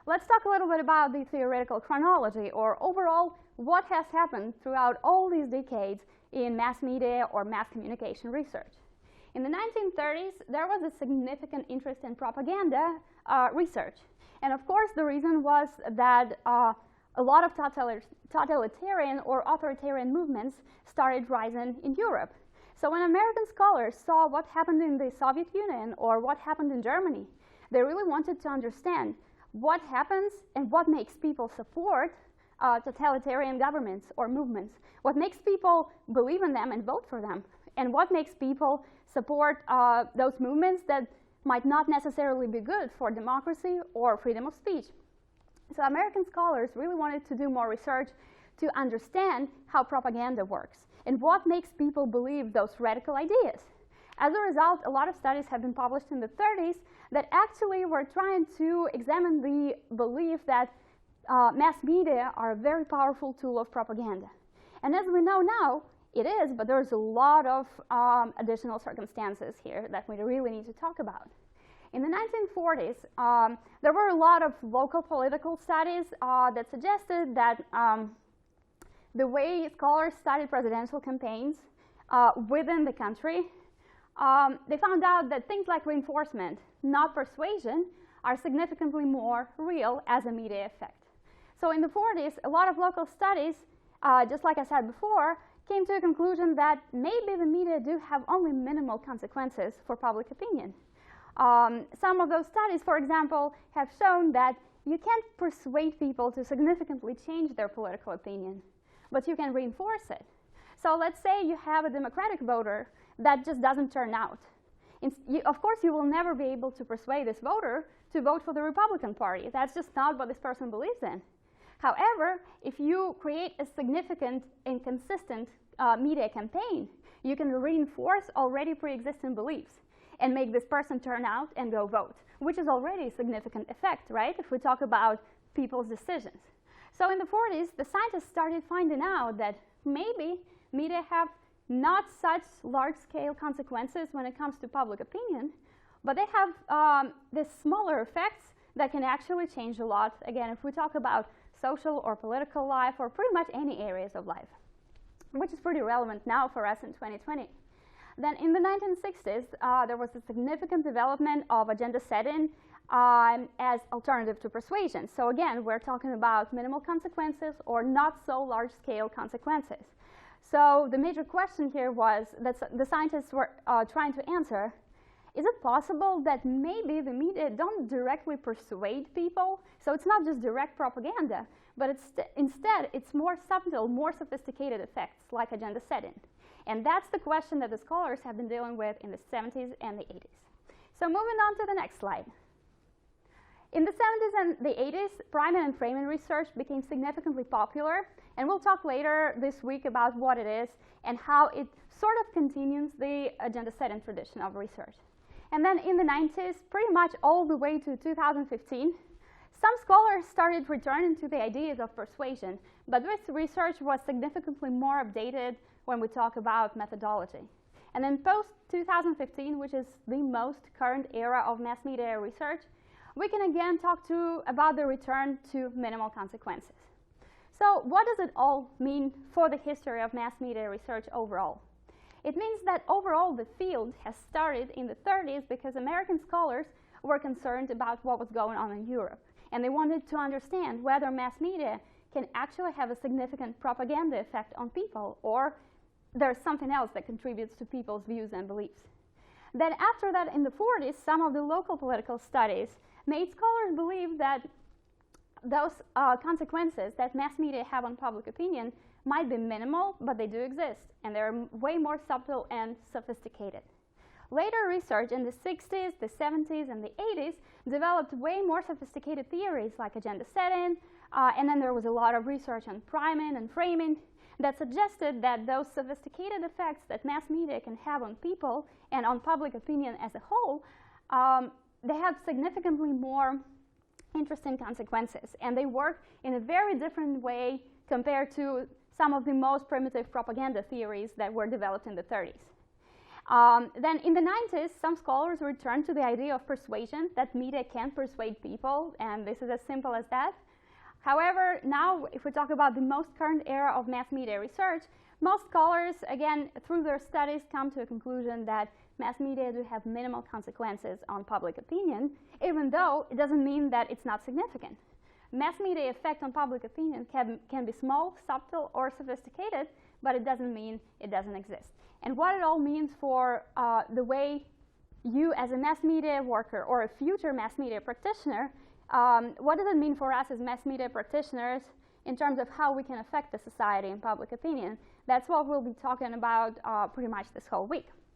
let's talk a little bit about the theoretical chronology, or overall what has happened throughout all these decades in mass media or mass communication research. In the 1930s, there was a significant interest in propaganda research. And of course, the reason was that a lot of totalitarian or authoritarian movements started rising in Europe. So when American scholars saw what happened in the Soviet Union or what happened in Germany, they really wanted to understand what happens and what makes people support totalitarian governments or movements, what makes people believe in them and vote for them, and what makes people support those movements that might not necessarily be good for democracy or freedom of speech. So American scholars really wanted to do more research to understand how propaganda works and what makes people believe those radical ideas. As a result, a lot of studies have been published in the 30s that actually were trying to examine the belief that mass media are a very powerful tool of propaganda. And as we know now, it is, but there's a lot of additional circumstances here that we really need to talk about. In the 1940s, there were a lot of local political studies that suggested that the way scholars studied presidential campaigns within the country, they found out that things like reinforcement, not persuasion, are significantly more real as a media effect. So in the 40s, a lot of local studies, just like I said before, came to a conclusion that maybe the media do have only minimal consequences for public opinion. Some of those studies, for example, have shown that you can't persuade people to significantly change their political opinion, but you can reinforce it. So let's say you have a Democratic voter that just doesn't turn out. Of course, you will never be able to persuade this voter to vote for the Republican Party. That's just not what this person believes in. However, if you create a significant and consistent media campaign, you can reinforce already pre-existing beliefs and make this person turn out and go vote, which is already a significant effect, right, if we talk about people's decisions. So in the 40s, the scientists started finding out that maybe media have not such large-scale consequences when it comes to public opinion, but they have these smaller effects that can actually change a lot, again, if we talk about social or political life or pretty much any areas of life, which is pretty relevant now for us in 2020. Then in the 1960s, there was a significant development of agenda setting as alternative to persuasion. So again, we're talking about minimal consequences or not so large-scale consequences. So the major question here was that the scientists were trying to answer, is it possible that maybe the media don't directly persuade people? So it's not just direct propaganda, but instead it's more subtle, more sophisticated effects like agenda setting. And that's the question that the scholars have been dealing with in the 70s and the 80s. So moving on to the next slide. In the 70s and the 80s, priming and framing research became significantly popular, and we'll talk later this week about what it is and how it sort of continues the agenda setting tradition of research. And then in the 90s, pretty much all the way to 2015, some scholars started returning to the ideas of persuasion, but this research was significantly more updated when we talk about methodology. And then post-2015, which is the most current era of mass media research, we can again talk about the return to minimal consequences. So what does it all mean for the history of mass media research overall? It means that overall the field has started in the 30s because American scholars were concerned about what was going on in Europe. And they wanted to understand whether mass media can actually have a significant propaganda effect on people, or there's something else that contributes to people's views and beliefs. Then after that, in the 40s, some of the local political studies made scholars believe that those consequences that mass media have on public opinion might be minimal, but they do exist, and they're way more subtle and sophisticated. Later research in the 60s, the 70s, and the 80s developed way more sophisticated theories like agenda setting, and then there was a lot of research on priming and framing that suggested that those sophisticated effects that mass media can have on people and on public opinion as a whole, they have significantly more interesting consequences, and they work in a very different way compared to some of the most primitive propaganda theories that were developed in the 30s. Then in the 90s, some scholars returned to the idea of persuasion, that media can persuade people, and this is as simple as that. However, now if we talk about the most current era of mass media research, most scholars, again, through their studies, come to a conclusion that mass media do have minimal consequences on public opinion, even though it doesn't mean that it's not significant. Mass media effect on public opinion can be small, subtle, or sophisticated, but it doesn't mean it doesn't exist. And what it all means for the way you as a mass media worker or a future mass media practitioner, what does it mean for us as mass media practitioners in terms of how we can affect the society and public opinion? That's what we'll be talking about pretty much this whole week.